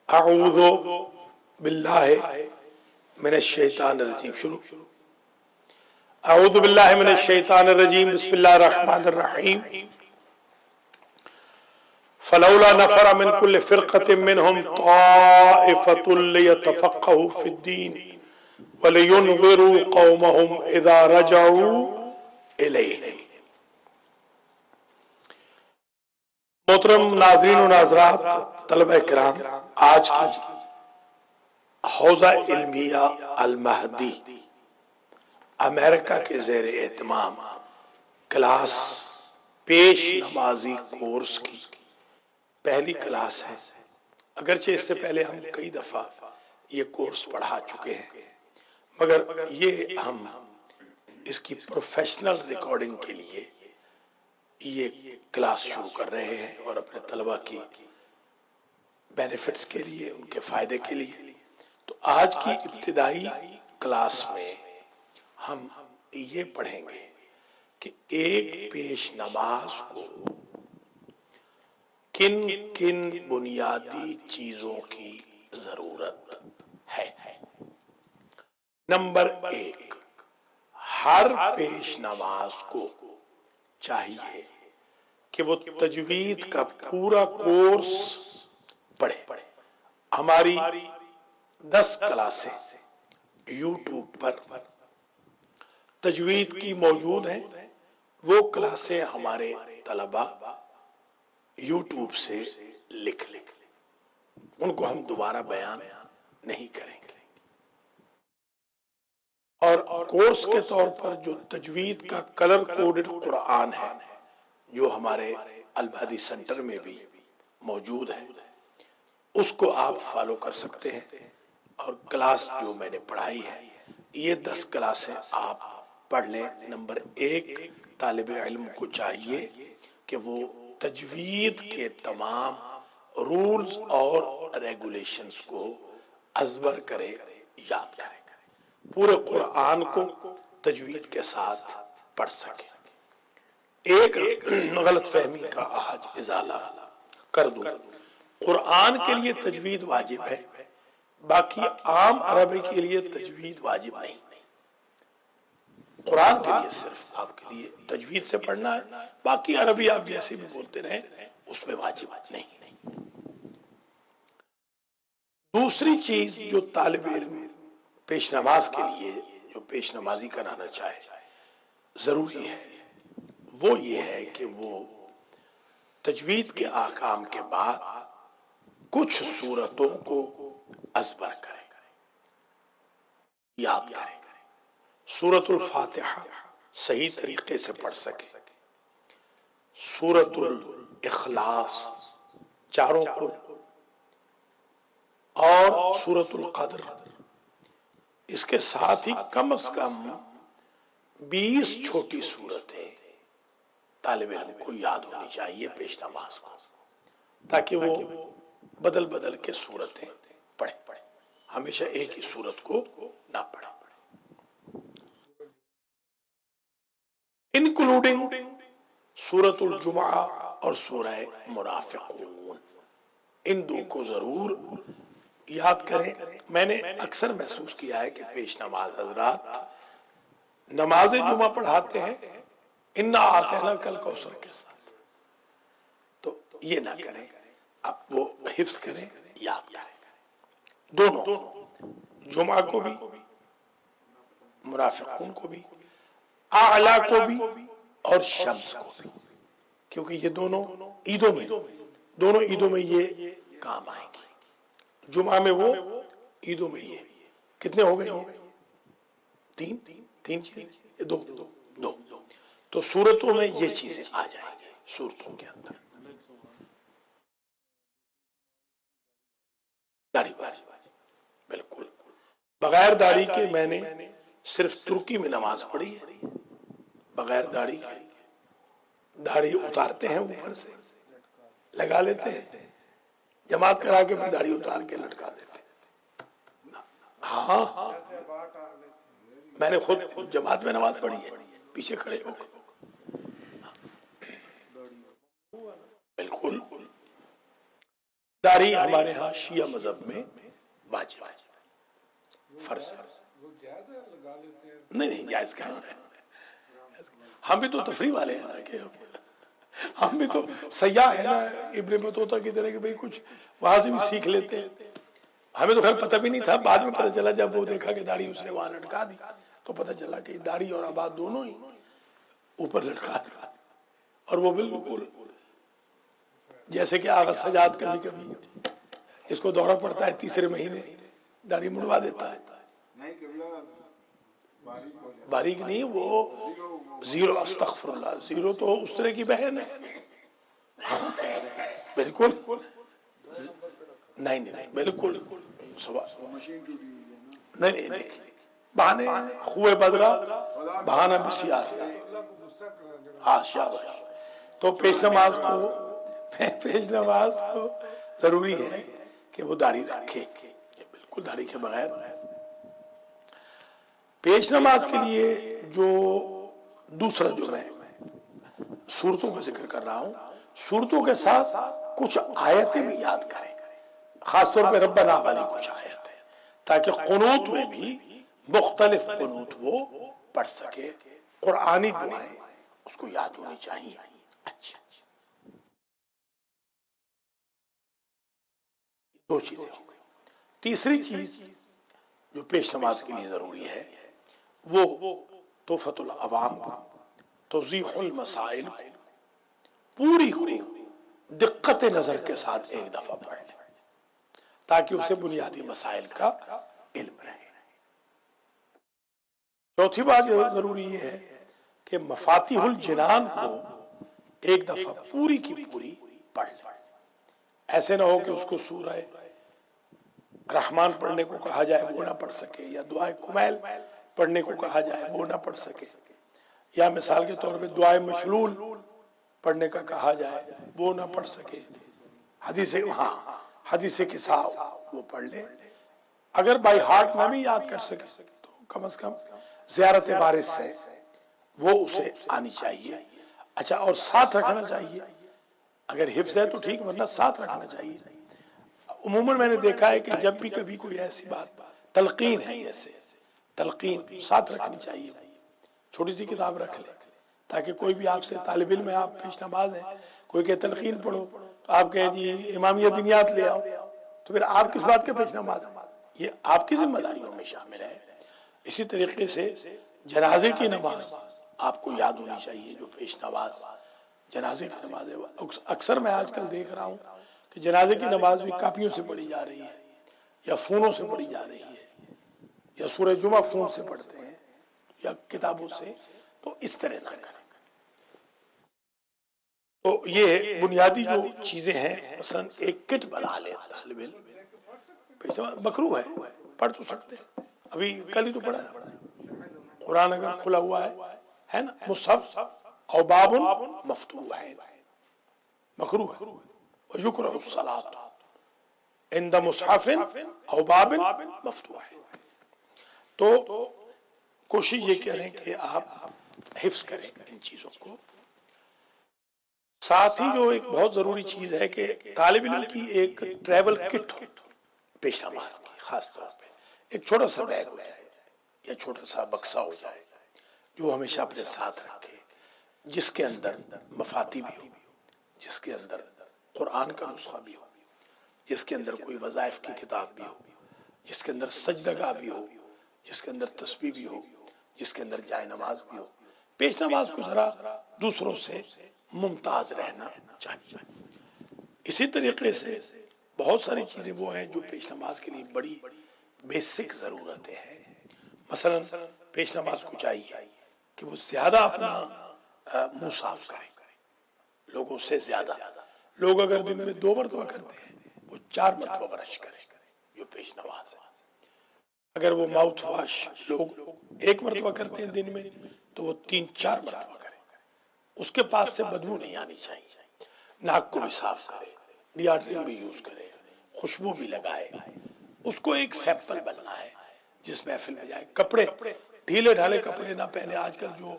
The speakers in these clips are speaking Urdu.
اعوذ باللہ من الشیطان الرجیم. شروع. اعوذ باللہ من الشیطان الرجیم. بسم اللہ الرحمن الرحیم. فلولا نفر من كل فرقة منهم طائفة ليتفقهوا في الدين ولينذروا قومهم إذا رجعوا إليهم. محترم ناظرین و ناظرات، طلبہ کرام، آج کی حوزہ علمیہ المہدی امریکہ کے زیر اہتمام کلاس پیش نمازی کورس کی پہلی کلاس ہے. اگرچہ اس سے پہلے ہم کئی دفعہ یہ کورس پڑھا چکے ہیں، مگر یہ ہم اس کی پروفیشنل ریکارڈنگ کے لیے یہ کلاس شروع کر رہے ہیں اور اپنے طلبہ کی بینیفٹس کے لیے، ان کے فائدے کے لیے. تو آج کی ابتدائی کلاس میں ہم یہ پڑھیں گے کہ ایک پیش نماز کو کن کن بنیادی چیزوں کی ضرورت ہے. نمبر 1، ہر پیش نماز کو چاہیے کہ وہ تجوید کا پورا کورس پڑھے. ہماری 10 کلاسیں یوٹیوب پر تجوید کی موجود ہیں. وہ کلاسیں ہمارے طلبہ یوٹیوب سے لکھ ان کو ہم دوبارہ بیان نہیں کریں گے. اور کورس کے طور پر جو تجوید کا کلر کوڈڈ قرآن ہے، جو ہمارے المہدی سینٹر میں بھی موجود ہے، اس کو آپ فالو کر سکتے ہیں. اور کلاس جو میں نے پڑھائی ہے، یہ 10 کلاسیں آپ پڑھ لیں. نمبر 1، طالب علم کو چاہیے کہ وہ تجوید کے تمام رولز اور ریگولیشنز کو ازبر کرے، یاد کرے، پورے قرآن کو تجوید کے ساتھ پڑھ سکے. ایک غلط فہمی کا آج ازالہ کر دوں. قرآن کے لیے تجوید واجب ہے، باقی عام عربی کے لیے تجوید واجب نہیں. قرآن کے لیے صرف آپ کے لیے تجوید سے پڑھنا ہے، باقی عربی آپ جیسے بھی بولتے رہیں اس میں واجب نہیں. دوسری چیز جو طالب علم پیش نماز کے لیے، جو پیش نمازی کرانا چاہے، ضروری ہے، وہ یہ ہے کہ وہ تجوید کے احکام کے بعد کچھ سورتوں کو ازبر کرے، یاد کرے. سورۃ الفاتحہ صحیح طریقے سے پڑھ سکے، سورۃ الاخلاص، چاروں کو، اور سورۃ القدر. اس کے ساتھ ہی کم از کم 20 چھوٹی صورتیں طالب علم کو یاد ہونی چاہیے پیش نماز کو، تاکہ وہ بدل بدل کے صورتیں پڑھے، ہمیشہ ایک ہی صورت کو نہ پڑھے. انکلوڈنگ سورۃ الجمعہ اور سورہ منافقون، ان 2 کو ضرور یاد کریں. میں نے اکثر محسوس کیا ہے کہ پیش نماز حضرات نماز جمعہ پڑھاتے ہیں انا اعطیناک الکوثر کے ساتھ، تو یہ نہ کریں، آپ وہ حفظ کریں، یاد کریں. دونوں، جمعہ کو بھی، منافقون کو بھی، اعلیٰ کو بھی، اور شمس کو بھی، کیونکہ یہ دونوں عیدوں میں یہ کام آئیں گی. جمعہ میں وہ، عیدوں میں یہ. کتنے ہو گئے ہیں؟ تین چیزیں، دو. تو سورتوں میں یہ چیزیں آ جائیں گے. سورتوں کے اندر داڑھی باری، بالکل بغیر داڑھی کے میں نے صرف ترکی میں نماز پڑھی ہے. بغیر داڑھی کے، داڑھی اتارتے ہیں اوپر سے، لگا لیتے ہیں، جماعت کرا کے پھر داڑھی اتار کے لٹکا دیتے ہیں. ہاں، میں نے خود جماعت میں نماز پڑھی ہے، پیچھے کھڑے ہو کے. بالکل داڑھی ہمارے ہاں شیعہ مذہب میں واجب ہے، فرض ہے۔ نہیں جائز کہاں ہے، ہم بھی تو تفریح والے ہیں نا، کہ ہم بھی تو سیاح ہیں نا ابن بطوطہ کی طرح، کہ بھئی کچھ وہاں سے بھی سیکھ لیتے ہیں۔ ہمیں تو خیر پتہ بھی نہیں تھا، بعد میں پتہ چلا جب وہ دیکھا کہ داڑھی اس نے وہاں لٹکا دی، تو پتہ چلا کہ داڑھی اور آباد دونوں ہی اوپر لٹکا دی، اور وہ بالکل جیسے کہ آغا سجاد کبھی کبھی اس کو دورہ پڑتا ہے تیسرے مہینے، داڑھی مڑوا دیتا ہے۔ باریک نہیں، وہ زیرو، استغفر اللہ، زیرو تو اس طرح کی بہن ہے، ہاں بالکل نہیں بالکل نہیں دیکھیں بہانے خوے بدرا بہانہ بسیار، ہاں شاباش۔ تو پیش نماز کو ضروری ہے کہ وہ داڑھی رکھے، بالکل داڑھی کے بغیر۔ پیش نماز کے لیے جو دوسرا جو میں صورتوں کا ذکر کر رہا ہوں، صورتوں کے ساتھ کچھ آیتیں بھی یاد کریں، خاص طور پہ ربنا والی کچھ آیتیں، تاکہ قنوت میں بھی مختلف قنوت وہ پڑھ سکے، قرآنی دعائیں اس کو یاد ہونی چاہیے۔ اچھا، دو چیزیں ہو گئی۔ تیسری چیز جو پیش نماز کے لیے ضروری ہے وہ تحفۃ العوام، توضیح المسائل پوری کو دقت نظر کے ساتھ ایک دفعہ پڑھ لیں، تاکہ اسے بنیادی مسائل کا علم رہے۔ چوتھی بات ضروری یہ ہے کہ مفاتیح الجنان کو ایک دفعہ پوری کی پوری پڑھ لیں۔ ایسے نہ ہو کہ اس کو سورہ رحمان پڑھنے کو کہا جائے وہ نہ پڑھ سکے، یا دعائے کمیل پڑھنے کو کہا جائے وہ نہ پڑھ سکے، یا مثال کے طور پہ دعائے مشلول پڑھنے کا کہا جائے وہ نہ پڑھ سکے۔ حدیث قصہ وہ پڑھ لے، اگر بائی ہارٹ نہ بھی یاد کر سکے تو کم از کم زیارت وارث سے وہ اسے آنی چاہیے۔ اچھا، اور ساتھ رکھنا چاہیے، اگر حفظ ہے تو ٹھیک، ورنہ ساتھ رکھنا چاہیے۔ عموماً میں نے دیکھا ہے کہ جب بھی کبھی کوئی ایسی بات تلقین ہے، جیسے تلقین ساتھ رکھنی چاہیے، چھوٹی سی کتاب رکھ لیں، تاکہ کوئی بھی آپ سے طالب علم ہے، آپ پیش نماز ہیں، کوئی کہ تلقین پڑھو تو آپ کہیں جی امامیہ دنیات لے آؤ، تو پھر آپ کس بات کے پیش نماز ہیں؟ یہ آپ کی ذمہ داریوں میں شامل ہے۔ اسی طریقے سے جنازے کی نماز آپ کو یاد ہونی چاہیے، جو پیش نماز جنازے کی نماز ہے۔ اکثر میں آج کل دیکھ رہا ہوں کہ جنازے کی نماز بھی کاپیوں سے پڑھی جا رہی ہے، یا فونوں سے پڑھی جا رہی ہے، یا سورہ جمعہ فون سے پڑھتے ہیں یا کتابوں سے، تو اس طرح نہ کریں۔ تو یہ بنیادی جو چیزیں ہیں، مثلا ایک کٹ بنا لے طالب علم، مکروہ ہے، پڑھ تو سکتے ہیں، ابھی کل ہی تو پڑھا ہے، قرآن اگر کھلا ہوا ہے نا، مصحف او باب مفتوح ہے، مکروہ ہے۔ وَيُكْرَهُ الصَّلَاةُ عِنْدَ مُصْحَفٍ او باب مفتوح ہے۔ تو کوشش یہ کریں کہ آپ حفظ کریں ان چیزوں کو۔ ساتھ ہی جو ایک بہت ضروری چیز ہے کہ طالب علم کی ایک ٹریول کٹ ہو پیش نماز کی، خاص طور پہ ایک چھوٹا سا بیگ ہو جائے یا چھوٹا سا بکسا ہو جائے، جو ہمیشہ اپنے ساتھ رکھے، جس کے اندر مفاتیح بھی ہو، جس کے اندر قرآن کا نسخہ بھی ہو، جس کے اندر کوئی وظائف کی کتاب بھی ہو، جس کے اندر سجدگاہ بھی ہو، جس کے اندر تسبیح بھی ہو، جس کے اندر جائے نماز بھی ہو۔ پیش نماز کو ذرا دوسروں سے ممتاز رہنا چاہیے۔ اسی طریقے سے بہت ساری چیزیں وہ ہیں جو پیش نماز کے لیے بڑی بیسک ضرورتیں ہیں۔ مثلا پیش نماز کو چاہیے کہ وہ زیادہ اپنا منہ صاف کرے، لوگوں سے زیادہ۔ لوگ اگر دن میں 2 مرتبہ کرتے ہیں، وہ 4 مرتبہ برش کرے، جو پیش نماز ہے۔ اگر وہ ماؤتھ واش لوگ 1 مرتبہ کرتے ہیں دن میں، تو وہ 3-4 مرتبہ کرے۔ اس کے پاس سے بدبو نہیں آنی چاہیے۔ ناک کو بھی صاف کرے، ڈیاڈرنٹ بھی یوز کرے، خوشبو بھی لگائے۔ اس کو ایک سیمپل بننا ہے جس محفل میں جائے۔ کپڑے ڈھیلے ڈھالے کپڑے نہ پہنے۔ آج کل جو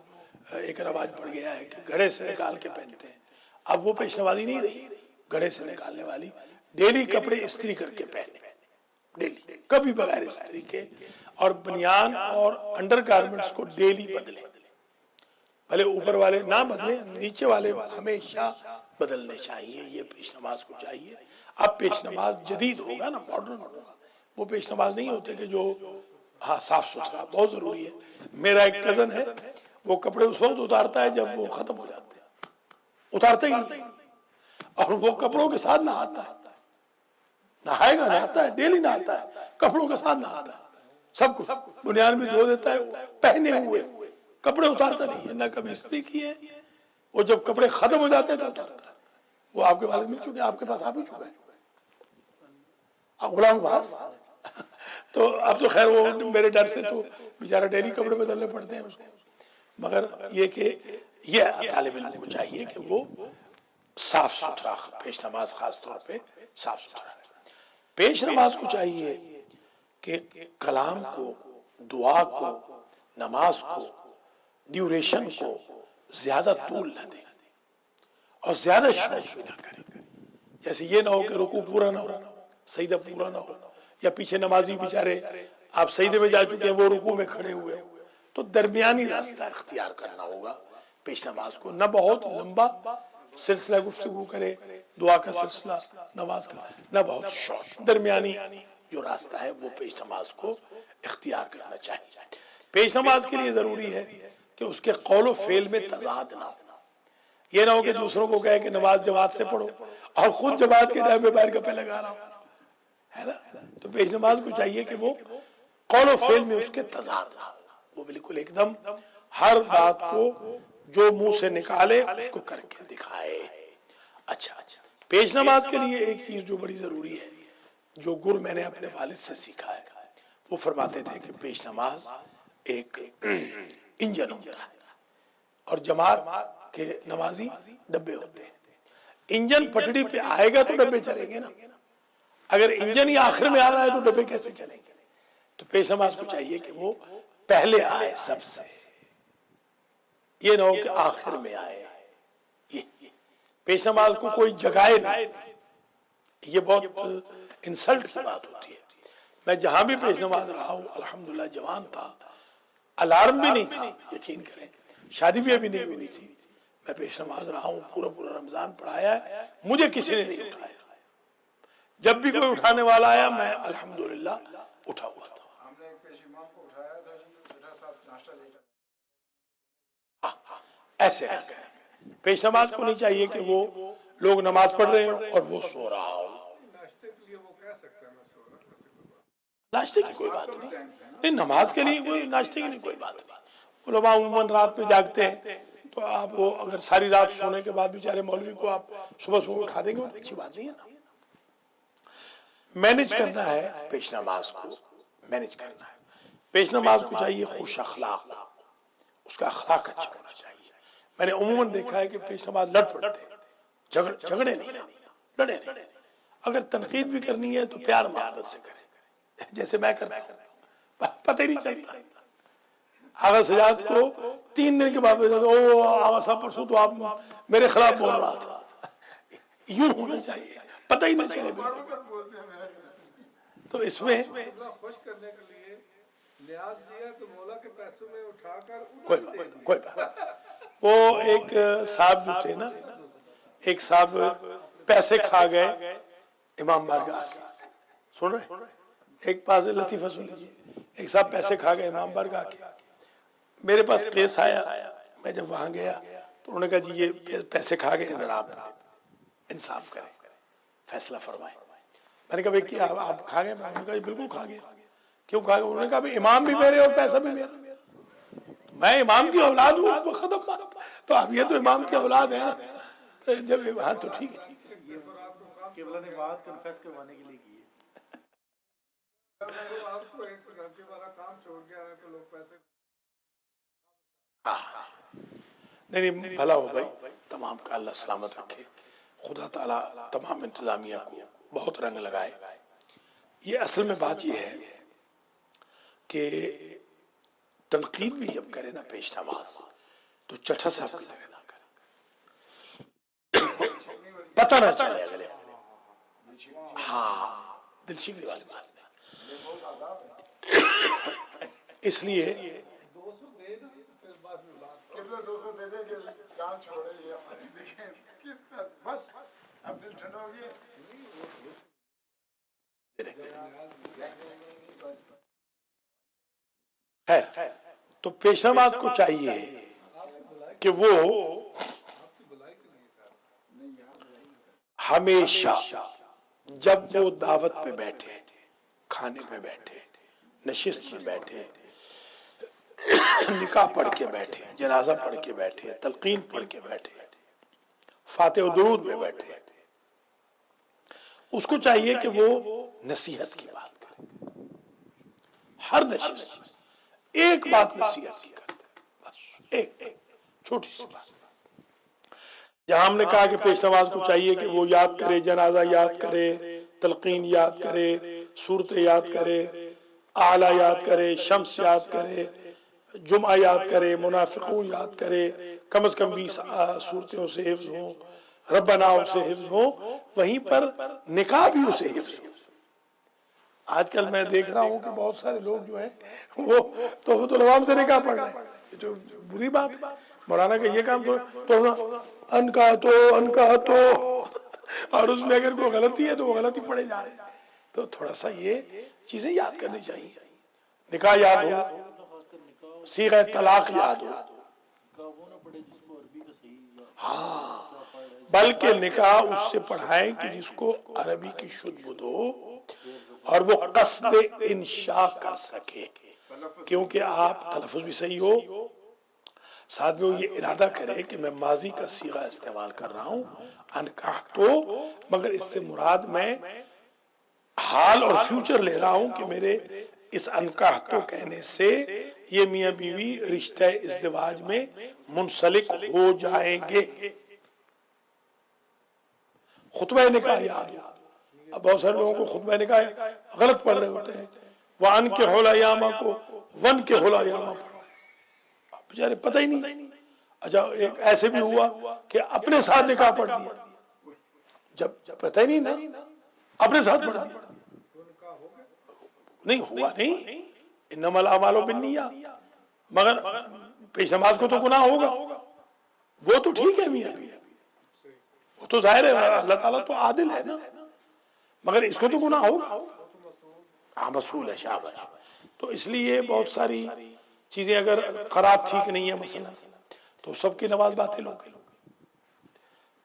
ایک رواج پڑ گیا ہے کہ گھڑے سے نکال کے پہنتے ہیں، اب وہ پیش نمازی نہیں رہی۔ گھڑے سے نکالنے والی ڈیلی کپڑے استری کر کے پہنے، ڈیلی، کبھی بغیر استری کے، اور بنیان اور انڈر گارمنٹس کو ڈیلی بدلے، بھلے اوپر والے نہ بدلے، نیچے والے ہمیشہ بدلنے چاہیے، یہ پیش نماز کو چاہیے۔ اب پیش نماز جدید ہوگا نا، ماڈرن ہوگا، وہ پیش نماز نہیں ہوتے کہ جو ہاں صاف ستھرا بہت ضروری ہے۔ میرا ایک کزن ہے، وہ کپڑے اس وقت اتارتا ہے جب وہ ختم ہو جاتے ہیں، اتارتا ہی نہیں، اور وہ کپڑوں کے ساتھ نہاتا ہے، نہائے گا نہاتا ہے، ڈیلی نہاتا ہے، کپڑوں کے ساتھ نہاتا ہے، سب کچھ بنیان بھی دھو دیتا ہے، پہنے ہوئے کپڑے اتارتا نہیں ہے، نہ کبھی استری کیے، وہ جب کپڑے ختم ہو جاتے ہیں تو اتارتا ہے۔ وہ آپ کے والد مل چکے ہیں، آپ کے پاس آ بھی چکا ہے، غلام عباس، تو اب تو خیر وہ میرے ڈر سے تو بیچارہ ڈیلی کپڑے بدلنے پڑتے ہیں اس کو، مگر یہ کہ یہ طالب علم کو چاہیے کہ وہ صاف ستھرا پیش نماز خاص طور پہ صاف ستھرا ہے۔ پیش نماز کو چاہیے کہ کلام کو، دعا کو، نماز کو، ڈیوریشن کو زیادہ طول نہ دے اور زیادہ شوق بھی نہ کرے، جیسے یہ نہ ہو کہ رکوع پورا نہ ہو، سجدہ پورا نہ ہو، یا پیچھے نمازی بیچارے آپ سجدے میں جا چکے ہیں، وہ رکوع میں کھڑے ہوئے، تو درمیانی راستہ اختیار کرنا ہوگا پیش نماز کو، نہ بہت لمبا سلسلہ گفتگو کرے، دعا کا سلسلہ، نماز کا، نہ بہت شارٹ، درمیانی جو راستہ ہے وہ پیش نماز کو اختیار کرنا چاہیے۔ پیش نماز کے لیے ضروری ہے کہ اس کے قول و فعل میں تضاد نہ ہو، یہ نہ ہو کہ دوسروں کو کہے کہ نماز جماعت سے پڑھو اور خود جماعت کے ٹائم پہ باہر گپے لگا رہا ہو، ہے نا؟ تو پیش نماز کو چاہیے کہ وہ قول و فعل میں اس کے تضاد نہ ہو، وہ بالکل ایک دم ہر بات کو جو منہ سے نکالے اس کو کر کے دکھائے۔ اچھا، پیش نماز کے لیے ایک چیز جو بڑی ضروری ہے، جو گر میں نے اپنے والد سے سیکھا ہے، وہ فرماتے تھے کہ پیش نماز ایک انجن ہوتا ہے اور جماعت کے نمازی ڈبے ہوتے ہیں۔ انجن پٹڑی پہ آئے گا تو ڈبے چلیں گے نا، اگر انجن ہی آخر میں آ رہا ہے تو ڈبے کیسے چلیں گے؟ تو پیش نماز کو چاہیے کہ وہ پہلے آئے سب سے، یہ نہ ہو کہ آخر میں آئے۔ یہ پیش نماز کو کوئی جگائے نہیں، یہ بہت انسلٹ کی بات ہوتی ہے۔ میں جہاں بھی پیش نماز رہا ہوں، الحمدللہ جوان تھا، الارم بھی نہیں تھا، یقین کریں، شادی بھی ابھی نہیں ہوئی تھی، میں پیش نماز رہا ہوں، پورا رمضان پڑھایا ہے، مجھے کسی نے نہیں اٹھایا، جب بھی کوئی اٹھانے والا آیا میں الحمدللہ اٹھا ہوا تھا۔ ہم نے پیش امام کو اٹھایا تھا، بیٹا صاحب ناشتہ لے کر، ایسے نہ کریں۔ پیش نماز کو نہیں چاہیے کہ وہ لوگ نماز پڑھ رہے ہوں اور وہ سو رہا ہو۔ ناشتے کے لیے وہ کہہ سکتا ہے میں سو رہا ہوں، ناشتے کی کوئی بات نہیں، نماز کے لیے کوئی ناشتے کی نہیں کوئی بات نہیں۔ علماء عموماً رات میں جاگتے ہیں، تو آپ وہ اگر ساری رات سونے کے بعد بیچارے مولوی کو آپ صبح اٹھا دیں گے، وہ اچھی بات نہیں ہے نا۔ مینج کرنا ہے پیش نماز کو، مینج کرنا ہے۔ پیش نماز کو چاہیے خوش اخلاق، اس کا اخلاق اچھا ہونا چاہیے۔ میں نے عموماً دیکھا ہے کہ پیش نماز لڑ پڑتے ہیں، جھگڑے نہیں، لڑے نہیں۔ اگر تنقید بھی کرنی ہے تو پیار محبت سے کریں، جیسے میں کرتا ہوں، پتہ ہی نہیں چلتا۔ آغا سجاد کو 3 دن کے بعد او آغا صاحب پرسوں تو آپ میرے خلاف بول رہا تھا، یوں ہونا چاہیے، پتہ ہی نہ چلے۔ تو اس میں خوش کرنے کے لیے نیاز دیا تو مولا کے پیسوں میں اٹھا کر کوئی بات۔ وہ ایک صاحب جو تھے نا، ایک صاحب پیسے کھا گئے امام بارگاہ کے، سن رہے؟ ایک پاس لطیفہ سن لیجیے، ایک صاحب پیسے کھا گئے امام بارگاہ کے، میرے پاس کیس آیا، میں جب وہاں گیا تو انہوں نے کہا جی یہ پیسے کھا گئے، ذرا آپ انصاف کریں، فیصلہ فرمائیں۔ میں نے کہا بھئی کیا آپ کھا گئے؟ میں نے کہا بالکل کھا گیا۔ کیوں کھا گئے؟ انہوں نے کہا بھئی امام بھی میرے اور پیسہ بھی میرا، میں امام کی اولاد ہوں، ختم بات۔ تو اب یہ تو امام کی اولاد ہے نا، جب ہاں تو ٹھیک ہے۔ قبلہ نے بات کنفیس کروانے کے لیے کی ہے۔ آپ کو ایک خزانچے والا کام چھوڑ گیا ہے تو لوگ پیسے نہیں بھلا ہو بھائی، تمام کا اللہ سلامت رکھے، خدا تعالیٰ تمام انتظامیہ کو بہت رنگ لگائے۔ یہ اصل میں بات یہ ہے کہ تنقید بھی جب کرے نا پیش نماز تو چٹھا صاحب کی طرح نہ کرے، پتہ نہ چلے اگلے ہاں دل شکری والی بات نہیں، اس لیے کتنا 200 دے دیں کہ جان چھوڑے یہ ہماری دیکھیں کتنا بس اب دل ٹھنڈا ہو گیا. خیر تو پیشنواز کو چاہیے کہ وہ ہمیشہ جب وہ دعوت پہ بیٹھے، کھانے پہ بیٹھے، نشست میں بیٹھے، نکاح پڑھ کے بیٹھے، جنازہ پڑھ کے بیٹھے، تلقین پڑھ کے بیٹھے، فاتح و درود میں بیٹھے، اس کو چاہیے کہ وہ نصیحت کی بات کرے. ہر نشست میں ایک بات نصیحت کی کرتے، بس ایک چھوٹی سی بات. جہاں ہم نے کہا کہ پیش نواز کو چاہیے کہ وہ یاد کرے، جنازہ یاد کرے، تلقین یاد کرے، صورت یاد کرے، اعلیٰ یاد کرے، شمس یاد کرے، جمعہ یاد کرے، منافقون یاد کرے، کم از کم 20 صورتوں سے حفظ ہوں، ربنا سے حفظ ہوں، وہیں پر نکاح بھی اسے حفظ ہوں. آج کل میں دیکھ رہا ہوں کہ بہت سارے لوگ جو ہیں وہ تحفۃ العوام سے نکاح پڑھ رہے ہیں، یہ جو بری بات ہے. مولانا کا یہ کام تو انکا تو اور اس میں اگر کوئی غلطی ہے تو وہ غلطی پڑے جا رہے ہیں. تو تھوڑا سا یہ چیزیں یاد کرنی چاہیے. نکاح یاد ہو، صیغہ طلاق یاد ہو، ہاں بلکہ نکاح اس سے پڑھائیں کہ جس کو عربی کی شد بدھ ہو اور وہ قصد انشاء کر سکے، کیونکہ آپ تلفظ بھی صحیح ہو، ساتھ میں وہ یہ ارادہ کرے کہ میں ماضی کا صیغہ استعمال کر رہا ہوں انکحتو، مگر اس سے مراد میں حال اور فیوچر لے رہا ہوں کہ میرے اس انکحتو کہنے سے یہ میاں بیوی رشتہ ازدواج میں منسلک ہو جائیں گے. خطبہ نکاح یاد ہو. اب بہت سارے لوگوں کو خطبہ نکاح غلط پڑھ رہے ہوتے ہیں، وَأَنْ كِحُوا الْأَيَامَ کو وَنْ كِحُوا الْأَيَامَ پڑھ رہے ہیں، بیچارے پتہ ہی نہیں. اچھا ایک ایسے بھی ہوا کہ اپنے ساتھ نکاح پڑھ دیا، جب پتہ ہی نہیں نا اپنے ساتھ پڑھ دیا، نہیں ہوا نہیں، انما الاعمال بالنیات، مگر پیش نماز کو تو گناہ ہوگا. وہ تو ٹھیک ہے میاں بیوی، وہ تو ظاہر ہے اللہ تعالیٰ تو عادل ہے نا، مگر اس کو تو گناہ ہوگا. ہاں مسئول ہے، شاباش. تو اس لیے بہت ساری چیزیں اگر قرات ٹھیک نہیں ہے مثلا تو سب کی نماز باطل ہوگی.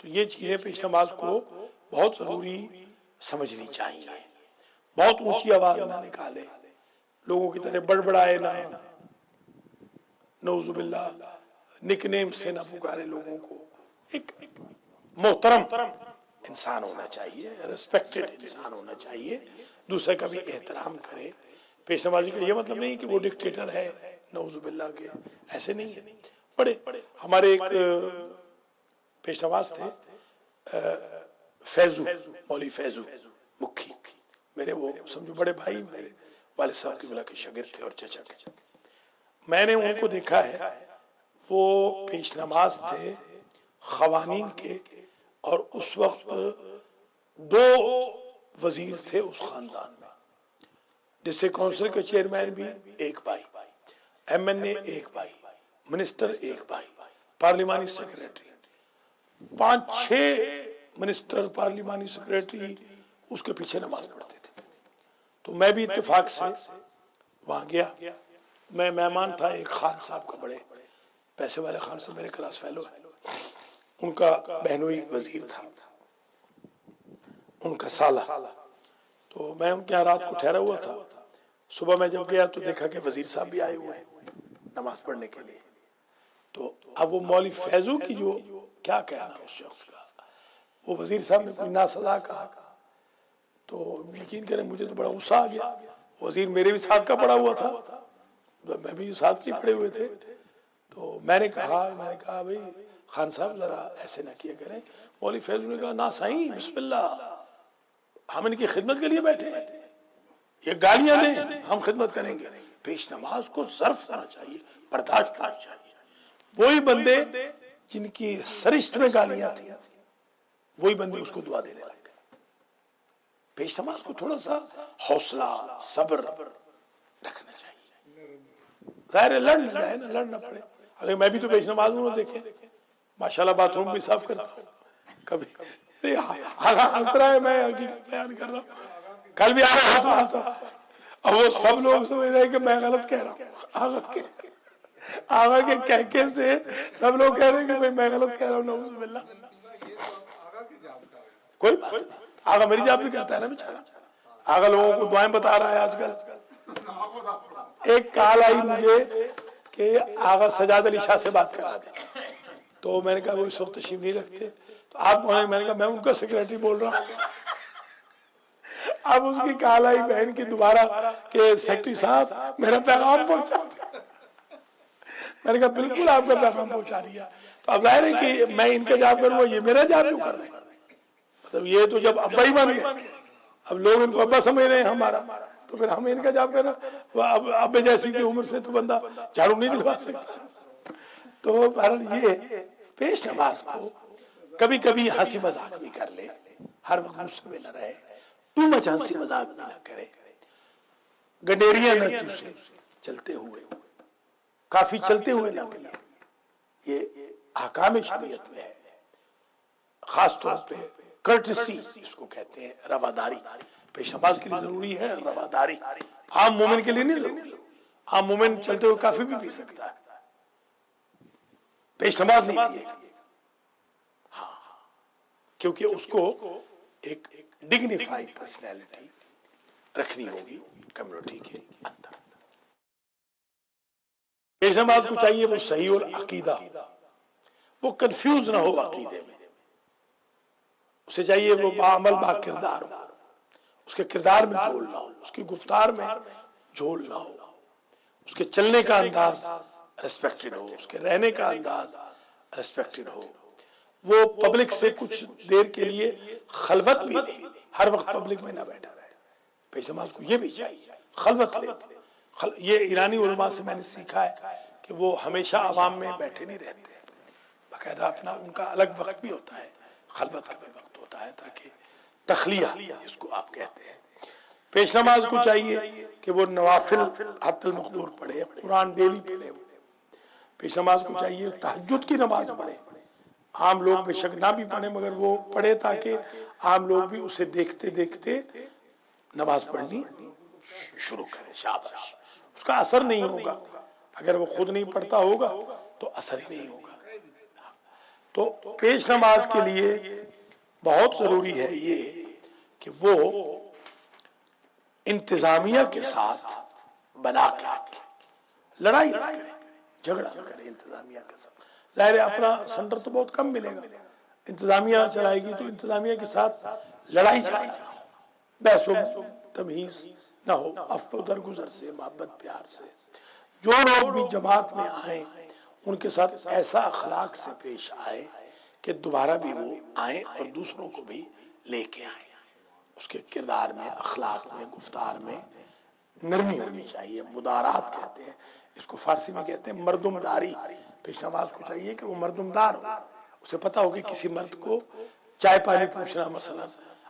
تو یہ چیزیں پیش نماز کو بہت ضروری سمجھنی چاہیے. بہت اونچی آواز نہ نکالے، لوگوں کی طرح بڑبڑائے نہ، نعوذ باللہ نک نیم سے نہ پکارے لوگوں کو. ایک محترم انسان ہونا چاہیے، ریسپیکٹڈ انسان ہونا چاہیے، دوسرے کا بھی احترام کرے. پیش نمازی کا یہ مطلب نہیں کہ وہ ڈکٹیٹر ہے، نعوذ باللہ کے، ایسے نہیں ہے. بڑے ہمارے ایک پیش نواز تھے فیضو، مولوی فیضو مکھی، میرے وہ سمجھو بڑے بھائی، میرے والد صاحب کی بلا کے شاگرد تھے اور چچا کے. میں نے ان کو دیکھا ہے، وہ پیش نماز تھے قوانین کے، اور اس وقت 2 وزیر تھے اس خاندان میں، ڈسٹرکٹ کونسل کے چیئرمین بھی ایک بھائی، ایم این اے ایک بھائی، منسٹر ایک بھائی، پارلیمانی سیکریٹری 5-6 منسٹر، پارلیمانی سیکریٹری اس کے پیچھے نماز پڑھتے تھے. تو میں بھی اتفاق سے وہاں گیا. میں مہمان تھا ایک خان صاحب کا، بڑے پیسے والے خان صاحب، میرے کلاس فیلو ہے. ان کا بہنوئی وزیر تھا، ان کا سالہ. تو میں ان کے یہاں رات کو ٹھہرا ہوا تھا. صبح میں جب گیا تو دیکھا کہ وزیر صاحب بھی آئے ہوئے ہیں نماز پڑھنے کے لیے. تو اب وہ مولوی فیضو کی جو کیا کہنا اس شخص کا، وہ وزیر صاحب نے کوئی ناسزا کہا تو یقین کریں مجھے تو بڑا غصہ آ گیا. وزیر میرے بھی ساتھ کا پڑا ہوا تھا، میں بھی ساتھ کے پڑے ہوئے تھے. تو میں نے کہا بھائی خان صاحب ذرا ایسے نہ کیا کریں. مولوی فیضو نے کہا نا سائیں بسم اللہ، ہم ان کی خدمت کے لیے بیٹھے ہیں، یہ گالیاں دیں ہم خدمت کریں گے. پیش نماز کو ظرف ہونا چاہیے، برداشت کرنا چاہیے. وہی بندے جن کی سرشت میں گالیاں تھیں، وہی بندے اس کو دعا دینے لگے. پیش نماز کو تھوڑا سا حوصلہ صبر رکھنا چاہیے. ظاہر ہے لڑ نہ جائے نا، لڑ نہ پڑے. اگر میں بھی تو پیش نماز میں دیکھیں ماشاءاللہ باتھ روم بھی صاف کرتا ہوں. کبھی آگا ہنس رہا ہے، میں حقیقت بیان کر رہا ہوں. کل بھی آگا ہنس رہا تھا، اب وہ سب لوگ سمجھ رہے ہیں کہ میں غلط کہہ رہا ہوں. آگا کے کہکے سے سب لوگ کہہ رہے ہیں کہ میں غلط کہہ رہا ہوں. نعوذ باللہ. کوئی بات نہیں، آگا میری جاب بھی کرتا ہے نا بیچارہ. آگا لوگوں کو دعائیں بتا رہا ہے آج کل. ایک کال آئی مجھے کہ آگا سجاد علی شاہ سے بات کرا دیں، تو میں نے کہا وہ اس وقت تشریف نہیں رکھتے، تو آپ کون ہیں؟ میں نے کہا میں ان کا سیکریٹری بول رہا ہوں. اب اس کی کال آئی بہن کی دوبارہ کہ سیکریٹری صاحب میرا پیغام پہنچا. میں نے کہا بالکل آپ کا پیغام پہنچا دیا. تو اب ظاہر ہے کہ میں ان کا جاب کروں گا، یہ میرا جاب کیوں کر رہے ہیں؟ مطلب یہ تو جب ابا ہی بن گئے، اب لوگ ان کو ابا سمجھ رہے ہیں ہمارا، تو پھر ہم ان کا جاب کرنا. اب ابے جیسی کی عمر سے تو بندہ جھاڑو نہیں دلوا سکتا. تو بہرحال یہ پیش نماز کو کبھی کبھی ہنسی مذاق بھی کر لے، ہر وقت غصے میں نہ رہے، تو مچ ہنسی مذاق بھی نہ کرے، گڈیریاں نہ چوسے چلتے ہوئے، کافی چلتے ہوئے نہ پیے. یہ احکام شریعت میں ہے. خاص طور پہ کرٹسی اس کو کہتے ہیں، رواداری. پیش نماز کے لیے ضروری ہے رواداری، عام مومن کے لیے نہیں ضروری. عام مومن چلتے ہوئے کافی بھی پی سکتا ہے، پیش نماز نہیں پیے گا. ہاں، کیونکہ اس کو ایک ڈگنیفائڈ پرسنالٹی رکھنی ہوگی کمیونٹی کے اندر. پیش نماز کو چاہیے وہ صحیح العقیدہ، وہ کنفیوز نہ ہو عقیدے میں. اسے چاہیے وہ باعمل با کردار ہو، اس کے کردار میں جھول نہ ہو، اس کی گفتار میں جھول نہ ہو، اس کے چلنے کا انداز ریسپیکٹڈ ہو، اس کے رہنے کا انداز ریسپیکٹڈ ہو. وہ پبلک سے کچھ دیر کے لیے خلوت بھی لے، ہر وقت پبلک میں نہ بیٹھا رہے. پیش نماز کو یہ بھی چاہیے خلوت لے. یہ ایرانی علماء سے میں نے سیکھا ہے کہ وہ ہمیشہ عوام میں بیٹھے نہیں رہتے، باقاعدہ اپنا ان کا الگ وقت بھی ہوتا ہے، خلوت کا بھی وقت ہوتا ہے، تاکہ تخلیہ جس کو آپ کہتے ہیں. پیش نماز کو چاہیے کہ وہ نوافل حتی المقدور پڑھے، قرآن ڈیلی پڑھے. پیش نماز کو چاہیے تہجد کی نماز پڑھے. عام لوگ بے شک نہ بھی پڑھیں مگر وہ پڑھے تاکہ عام لوگ بھی اسے دیکھتے دیکھتے نماز پڑھنی شروع کریں. شاباش. اس کا اثر نہیں ہوگا، اگر وہ خود نہیں پڑھتا ہوگا تو اثر ہی نہیں ہوگا. تو پیش نماز کے لیے بہت ضروری ہے یہ کہ وہ انتظامیہ کے ساتھ بنا کے رکھے، لڑائی نہ کرے، جھگڑا نہ کرے انتظامیہ کے ساتھ. ظاہر ہے اپنا سنٹر تو بہت کم ملے گا، انتظامیہ چلائے گی تو انتظامیہ کے ساتھ لڑائی جھگڑا نہ ہو، بحث و تمیز نہ ہو، عفو درگزر سے، محبت پیار سے. جو لوگ بھی جماعت میں آئیں ان کے ساتھ ایسا اخلاق سے پیش آئے کہ دوبارہ بھی وہ آئیں اور دوسروں کو بھی لے کے آئیں. اس کے کردار میں، اخلاق میں، گفتار میں نرمی ہونی چاہیے. مدارات کہتے ہیں اس کو، فارسی میں کہتے ہیں مردم داری. پیش نماز کو چاہیے کہ وہ مردم دار ہو، اسے پتا ہو کہ کسی مرد کو چائے پانی پوچھنا مثلا.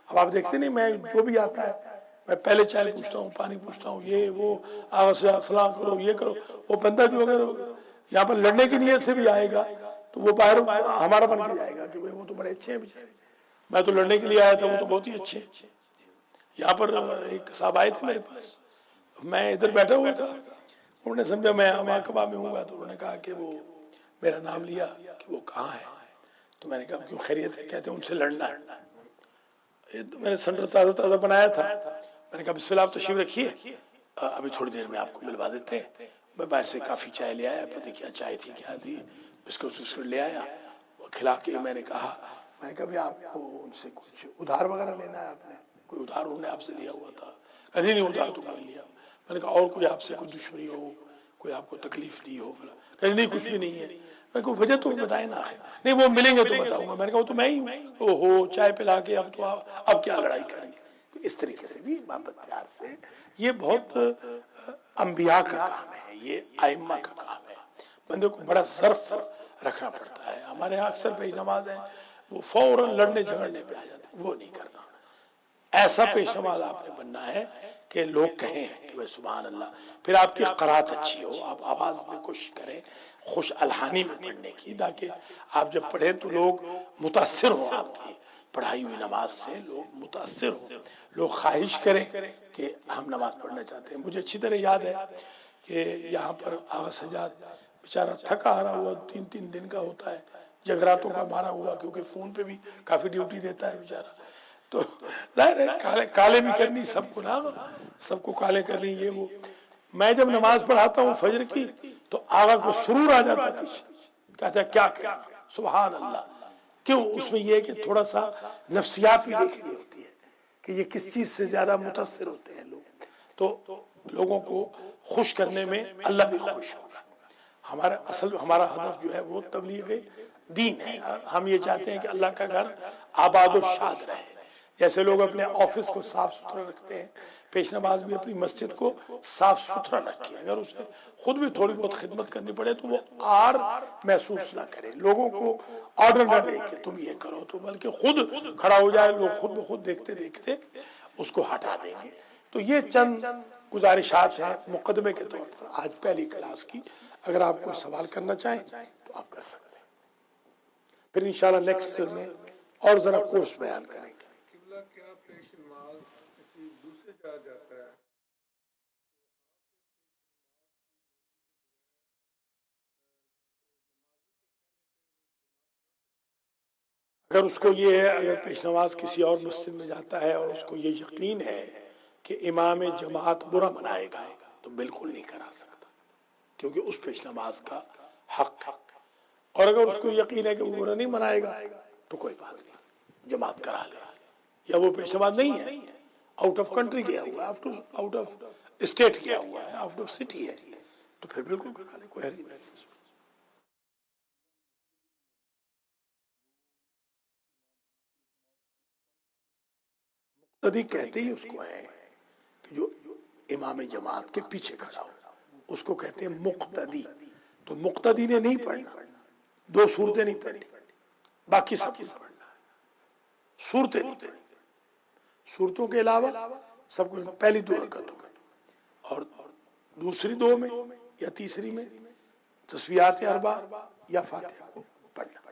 اب آپ دیکھتے نہیں، میں جو بھی آتا ہے میں پہلے چائے پوچھتا ہوں، پانی پوچھتا ہوں، یہ وہ آگے سے فلاں کرو، یہ کرو. وہ بندہ جو اگر یہاں پر لڑنے کی نیت سے بھی آئے گا تو وہ باہر ہمارا بن کے جائے گا کہ وہ تو بڑے اچھے ہیں بیچارے، میں تو لڑنے کے لیے آیا تھا، وہ تو بہت ہی اچھے ہیں. یہاں پر ایک صاحب آئے تھے میرے پاس، میں ادھر بیٹھا ہوا تھا، انہوں نے سمجھا میں ماکبہ میں ہوں گا، تو انہوں نے کہا کہ وہ میرا نام لیا کہ وہ کہاں ہے. تو میں نے کہا کیوں خیریت ہے؟ کہتے ہیں ان سے لڑنا ہے. میں نے سنٹر تازہ تازہ بنایا تھا، میں نے کہا بسم اللہ آپ تشریف رکھیے، ابھی تھوڑی دیر میں آپ کو ملوا دیتے ہیں. میں باہر سے کافی چائے لے آیا، پتہ کیا چائے تھی کیا تھی، بسکٹ لے آیا، وہ کھلا کے میں نے کہا بھی آپ کو ان سے کچھ ادھار وغیرہ لینا ہے؟ آپ نے کوئی ادھار انہوں نے آپ سے لیا ہوا تھا؟ نہیں ادھار تو کوئی لیا. میں نے کہا اور کوئی آپ سے کوئی دشمنی ہو، کوئی آپ کو تکلیف دی ہو؟ نہیں کچھ بھی نہیں ہے. میں کہا وجہ تو بتائیں نا آخر. نہیں وہ ملیں گے تو بتاؤں گا. میں نے کہا وہ تو میں ہی ہوں. اوہو چائے پلا کے اب تو اب کیا لڑائی کریں گے. تو اس طریقے سے بھی محبت پیار سے، یہ بہت انبیاء کا کام ہے، یہ ائمہ کا کام ہے. بندے کو بڑا ظرف رکھنا پڑتا ہے. ہمارے یہاں اکثر پیش نماز ہیں وہ فوراً لڑنے جھگڑنے پہ آ جاتے ہیں، وہ نہیں کرنا. ایسا پیش نماز آپ نے بننا ہے کہ لوگ کہیں کہ بھائی سبحان اللہ. پھر آپ کی قرات اچھی ہو، آپ آواز میں کوشش کریں خوش الحانی میں پڑھنے کی، تاکہ آپ جب پڑھیں تو لوگ متاثر ہوں آپ کی پڑھائی ہوئی نماز سے، لوگ متاثر ہوں، لوگ خواہش کریں کہ ہم نماز پڑھنا چاہتے ہیں. مجھے اچھی طرح یاد ہے کہ یہاں پر آغا سجاد بیچارہ تھکا ہارا ہوا 3 دن کا ہوتا ہے، جگراتوں کا مارا ہوا، کیونکہ فون پہ بھی کافی ڈیوٹی دیتا ہے بیچارہ. تو ظاہر ہے کالے بھی کرنی سب کو، نا سب کو کالے کرنی یہ وہ. میں جب نماز پڑھاتا ہوں فجر کی تو آغا کو سرور آ جاتا ہے پیچھے، کہتا ہے کیا کہنا، سبحان اللہ. کیوں؟ اس میں یہ ہے کہ تھوڑا سا نفسیات بھی دیکھنی ہوتی ہے کہ یہ کس چیز سے زیادہ متاثر ہوتے ہیں لوگ. تو لوگوں کو خوش کرنے میں اللہ بھی خوش ہوگا. ہمارا ہدف جو ہے وہ تبلیغ دین ہے. ہم یہ چاہتے ہیں کہ اللہ کا گھر آباد و شاد رہے. جیسے لوگ اپنے آفس کو صاف ستھرا رکھتے ہیں، پیش نماز بھی اپنی مسجد کو صاف ستھرا رکھے. اگر اسے خود بھی تھوڑی بہت خدمت کرنی پڑے تو وہ آر محسوس نہ کرے، لوگوں کو آرڈر نہ دے کہ تم یہ کرو، تو بلکہ خود کھڑا ہو جائے. لوگ خود بخود دیکھتے دیکھتے اس کو ہٹا دیں گے. تو یہ چند گزارشات ہیں مقدمے کے طور پر آج پہلی کلاس کی. اگر آپ کوئی سوال کرنا چاہیں تو آپ کر سکتے ہیں، پھر انشاءاللہ نیکسٹ میں اور ذرا کورس بیان کریں گے. قبلہ کیا پیش نماز کسی دوسرے جا جاتا ہے؟ اگر اس کو یہ ہے، اگر پیش نماز کسی اور مسجد میں جاتا ہے اور اس کو یہ یقین ہے کہ امام جماعت برا منائے گا تو بالکل نہیں کرا سکتا، کیونکہ اس پیش نماز کا حق. اور اگر اس کو یقین ہے کہ وہ برا نہیں منائے گا تو کوئی بات نہیں، جماعت کرا لے. یا وہ پیش نماز نہیں ہے، آؤٹ آف کنٹری گیا ہوا ہے، آؤٹ آف اسٹیٹ گیا ہوا ہے، آؤٹ آف سٹی ہے، تو پھر بالکل کرا لے، کوئی حرج نہیں. مقتدی کہتے ہی اس کو ہے کہ جو امام جماعت کے پیچھے کھڑا ہو، اس کو کہتے ہیں مقتدی. تو مقتدی نے نہیں پڑھنا، 2 صورتیں نہیں پڑھنی، باقی سب کچھ پڑھنا ہے. صورتیں نہیں پڑھنی، صورتوں کے علاوہ سب کچھ پہلی 2 رکعتوں میں اور دوسری 2 میں یا تیسری میں تسبیحات 4 یا فاتحہ کو پڑھنا،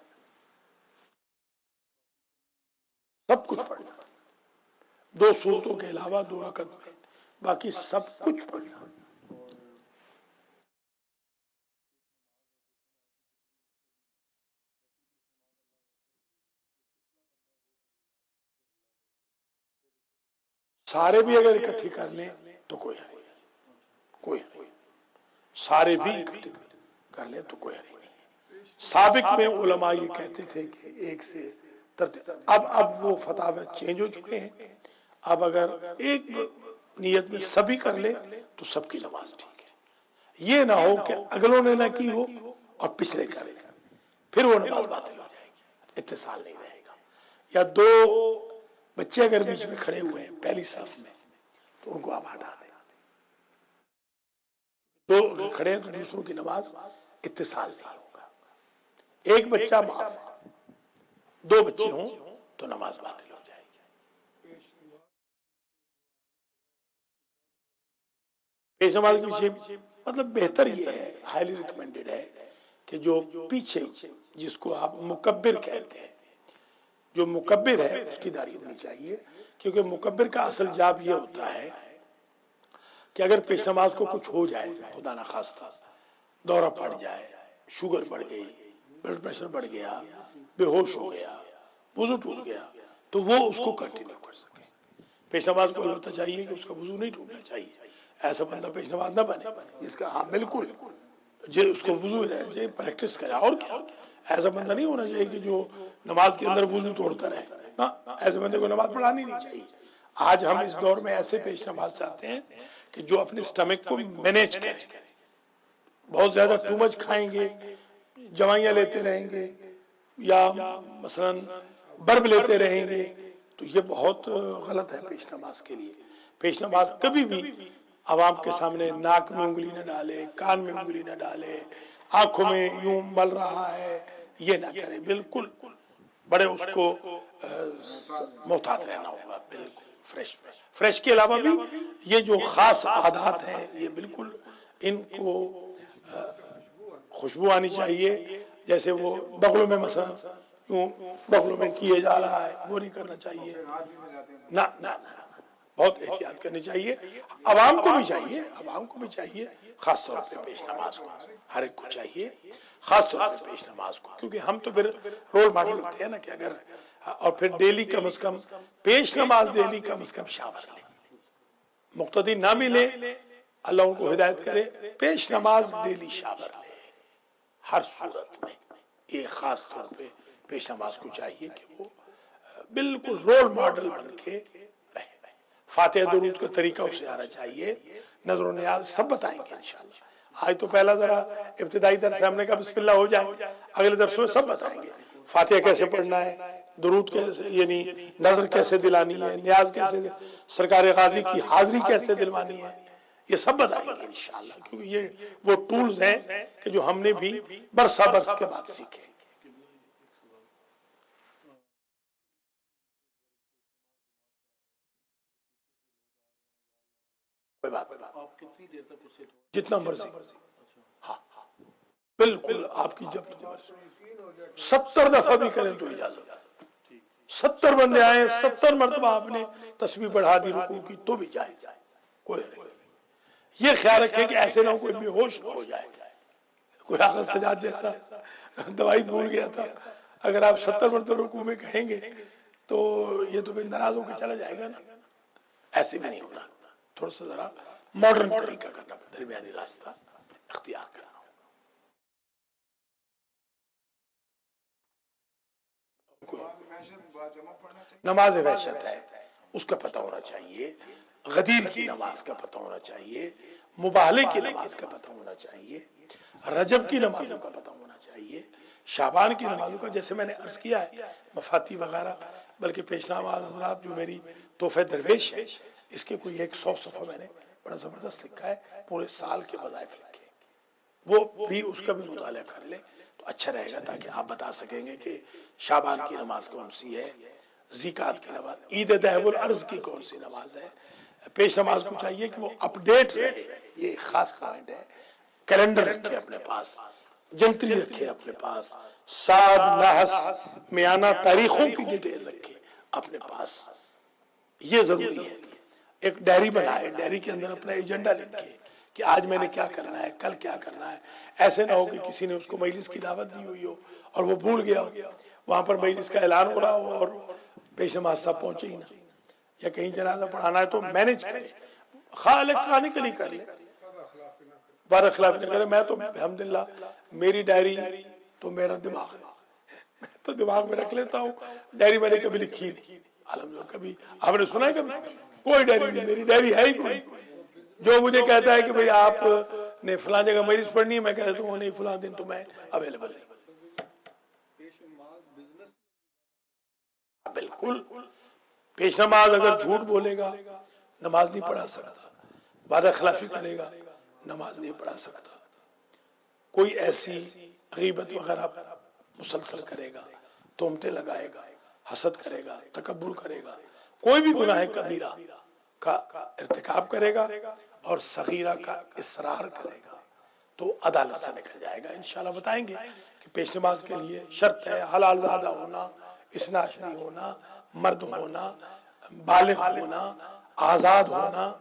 سب کچھ پڑھنا. 2 صورتوں کے علاوہ 2 رکعت میں باقی سب کچھ پڑھنا. سارے بھی اگر اکٹھی کر لیں تو کوئی حرج نہیں، کوئی حرج نہیں. سارے بھی اکٹھی کر لیں تو کوئی حرج نہیں. سابق میں علماء یہ کہتے تھے کہ ایک سے ترتیب، اب وہ فتاوی چینج ہو چکے ہیں. اب اگر ایک نیت میں سبھی کر لے تو سب کی نماز ٹھیک ہے. یہ نہ ہو کہ اگلوں نے نہ کی ہو اور پچھلے کر لیں، پھر وہ نماز باطل ہو جائے گی، اتصال نہیں رہے گا. یا 2 بچے اگر بیچ میں کھڑے ہوئے ہیں پہلی صف میں تو ان کو آپ ہٹا دیں. 2 اگر کھڑے ہیں تو دوسروں کی نماز اتصال نہیں ہوگا. ایک بچہ معاف، 2 بچے ہوں تو نماز باطل ہو جائے گی. پیش نماز پیچھے مطلب بہتر یہ ہے، ہائیلی ریکمینڈڈ ہے کہ جو پیچھے، جس کو آپ مکبر کہتے ہیں، جو مکبر ہے اس کی داڑھی ہونی چاہیے. کیونکہ مکبر کا اصل جاب یہ ہوتا ہے کہ اگر پیش نماز کو کچھ ہو جائے، خدا نخواستہ دورہ پڑ جائے، شوگر بڑھ گئی، بلڈ پریشر بڑھ گیا، بے ہوش ہو گیا، وضو ٹوٹ گیا، تو وہ اس کو کنٹینیو کر سکے. پیش نماز کو البتہ چاہیے کہ اس کا وضو نہیں ٹوٹنا چاہیے. ایسا بندہ پیش نماز نہ بنے جس کا، ہاں بالکل اس کو وضو رہنا چاہیے، پریکٹس کرے. اور کیا، ایسا بندہ نہیں ہونا چاہیے کہ جو نماز کے اندر وضو توڑتا رہے. ایسے بندے کو نماز پڑھانی نہیں چاہیے. آج ہم اس دور میں ایسے پیش نماز چاہتے ہیں کہ جو اپنے سٹمک کو مینیج کریں. بہت زیادہ ٹو مچ کھائیں گے، جوائیاں لیتے رہیں گے، یا مثلا برب لیتے رہیں گے، تو یہ بہت غلط ہے پیش نماز کے لیے. پیش نماز کبھی بھی عوام کے سامنے ناک میں انگلی نہ ڈالے، کان میں انگلی نہ ڈالے، آنکھوں میں یوں مل رہا ہے، یہ نہ کرے. بالکل بڑے اس کو محتاط رہنا ہوگا. بالکل فریش کے علاوہ بھی یہ جو خاص عادات ہیں یہ بالکل ان کو خوشبو آنی چاہیے. جیسے وہ بغلوں میں مثلا یوں بغلوں میں کیے جا رہا ہے وہ نہیں کرنا چاہیے. نہ نہ بہت احتیاط کرنی چاہیے. عوام کو بھی چاہیے خاص طور پہ پیش نماز کو ہر ایک کو چاہیے خاص طور پہ پیش نماز کو, کیونکہ ہم تو پھر رول ماڈل ہوتے ہیں نا کہ اگر اور پھر ڈیلی کم از کم پیش نماز ڈیلی کم از کم شاور لے. مقتدی نہ ملے اللہ ان کو ہدایت کرے, پیش نماز ڈیلی شاور لے ہر صورت میں. یہ خاص طور پہ پیش نماز کو چاہیے کہ وہ بالکل رول ماڈل بن کے رہے. فاتحہ درود کا طریقہ اسے آنا چاہیے, نظر و نیاز سب بتائیں گے انشاءاللہ. آج تو پہلا ذرا ابتدائی درس ہم نے کہا بسم اللہ ہو جائے, اگلے درسوں میں سب بتائیں گے فاتحہ کیسے پڑھنا ہے, درود کیسے یعنی نظر کیسے دلانی ہے, نیاز کیسے, سرکار غازی کی حاضری کیسے دلوانی ہے, یہ سب بتائیں گے انشاءاللہ. کیونکہ یہ وہ ٹولز ہیں کہ جو ہم نے بھی برسہ برس کے بعد سیکھے. کوئی بات نہیں, آپ کتنی دیر تک اس سے جتنا مرضی. ہاں بالکل آپ کی جب 70 دفعہ بھی کریں تو اجازت ہے. 70 بندے آئے 70 مرتبہ آپ نے تسبیح بڑھا دی رکوع کی تو بھی جائز, کوئی نہیں. یہ خیال رکھیں کہ ایسے نہ ہو کوئی بے ہوش نہ ہو جائے. کوئی آغاز سجاد جیسا دوائی بھول گیا تھا, اگر آپ 70 مرتبہ رکوع میں کہیں گے تو یہ تو بھی ناراض ہو کے چلا جائے گا نا. ایسے بھی نہیں ہونا, تھوڑا سا ذرا ماڈرن طریقہ کرنا, درمیانی راستہ اختیار کرنا. نماز وحشت ہے اس کا پتہ ہونا چاہیے, غدیر کی نماز کا پتہ ہونا چاہیے, مباہلے کی نماز کا پتہ ہونا چاہیے, رجب کی نمازوں کا پتہ ہونا چاہیے, شعبان کی نمازوں کا. جیسے میں نے عرض کیا ہے مفاتی وغیرہ, بلکہ پیش نماز حضرات جو میری تحفہ درویش ہے اس کے کوئی 100 صفحہ میں نے بڑا زبردست لکھا ہے, پورے سال کے وظائف لکھے, وہ بھی اس کا بھی مطالعہ کر لیں تو اچھا رہے گا, تاکہ آپ بتا سکیں گے کہ شعبان کی نماز کون سی ہے, زکات کی نماز, عید دہو الارض کی کون سی نماز ہے. پیش نماز کو چاہیے کہ وہ اپڈیٹ رہے, یہ ایک خاص پوائنٹ ہے. کیلنڈر رکھے اپنے پاس, جنتری رکھے اپنے پاس, ساد نحس میانہ تاریخوں کی ڈیٹیل رکھے اپنے پاس, یہ ضروری ہے. ایک ڈائری بنائے, ڈائری کے اندر اپنا ایجنڈا لکھے کہ آج میں نے کیا کرنا ہے, کل کیا کرنا ہے. ایسے نہ ہو کہ کسی نے اس کو مجلس کی دعوت دی ہوئی ہو اور وہ بھول گیا ہو, وہاں پر مجلس کا اعلان ہو رہا ہو اور پیش نماز صاحب پہنچے ہی نہ, یا کہیں جنازہ پڑھانا ہے تو مینج کرے, خواہ الیکٹرانکلی کر لے, بار اخلاف نہ کرے. میں تو الحمدللہ میری ڈائری تو میرا دماغ ہے, میں تو دماغ میں رکھ لیتا ہوں. ڈائری میں نے کبھی لکھی نہیں الحمدللہ. کبھی آپ نے سنا ہے کبھی کوئی ڈائری نہیں, میری ڈائری ہے ہی کوئی. جو مجھے کہتا ہے کہ بھئی آپ نے فلاں جگہ مجلس پڑھنی ہے, میں کہتا ہوں نہیں فلاں دن تو میں اویلیبل نہیں. بالکل پیش نماز اگر جھوٹ بولے گا نماز نہیں پڑھا سکتا, وعدہ خلافی کرے گا نماز نہیں پڑھا سکتا, کوئی ایسی غیبت وغیرہ مسلسل کرے گا, تہمتیں لگائے گا, حسد کرے گا, تکبر کرے گا, کوئی بھی گناہ کبیرہ کا ارتکاب کرے گا اور صغیرہ کا اصرار کرے گا تو عدالت سے نکل جائے گا. انشاءاللہ بتائیں گے کہ پیش نماز کے لیے شرط ہے حلال زادہ ہونا, اثنا عشری ہونا, مرد ہونا, بالغ ہونا, آزاد ہونا,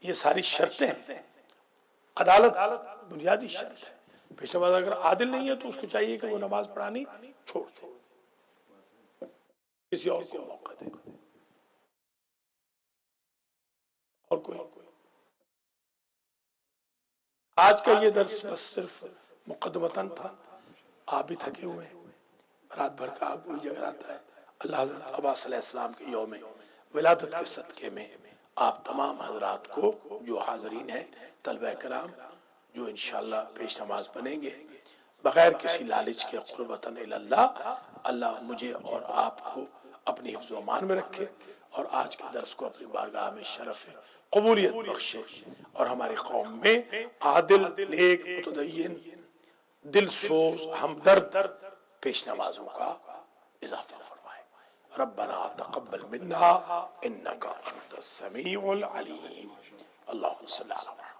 یہ ساری شرطیں ہیں. عدالت بنیادی شرط ہے. پیش نماز اگر عادل نہیں ہے تو اس کو چاہیے کہ وہ نماز پڑھانی چھوڑ دے, کسی اور کو موقع دے. اور کوئی آج کا یہ درس بس صرف مقدمتاً تھا, آپ بھی تھکے ہوئے ہیں, رات بھر کا آپ کو جگ آتا ہے. اللہ حضرت عباس علیہ السلام کے یوم ولادت کے صدقے میں آپ تمام حضرات کو جو حاضرین ہیں, طلبہ کرام جو انشاءاللہ پیش نماز بنیں گے, بغیر کسی لالچ کے قربتاً اللہ, اللہ مجھے اور آپ کو اپنی حفظ و امان میں رکھے اور آج کے درس کو اپنی بارگاہ میں شرف قبولیت بخشے اور ہماری قوم میں عادل, نیک, متدین, دل سوز, ہمدرد پیش نمازوں کا اضافہ فرمائے. ربنا تقبل منا انك انت السميع العلیم. اللهم صل علی محمد.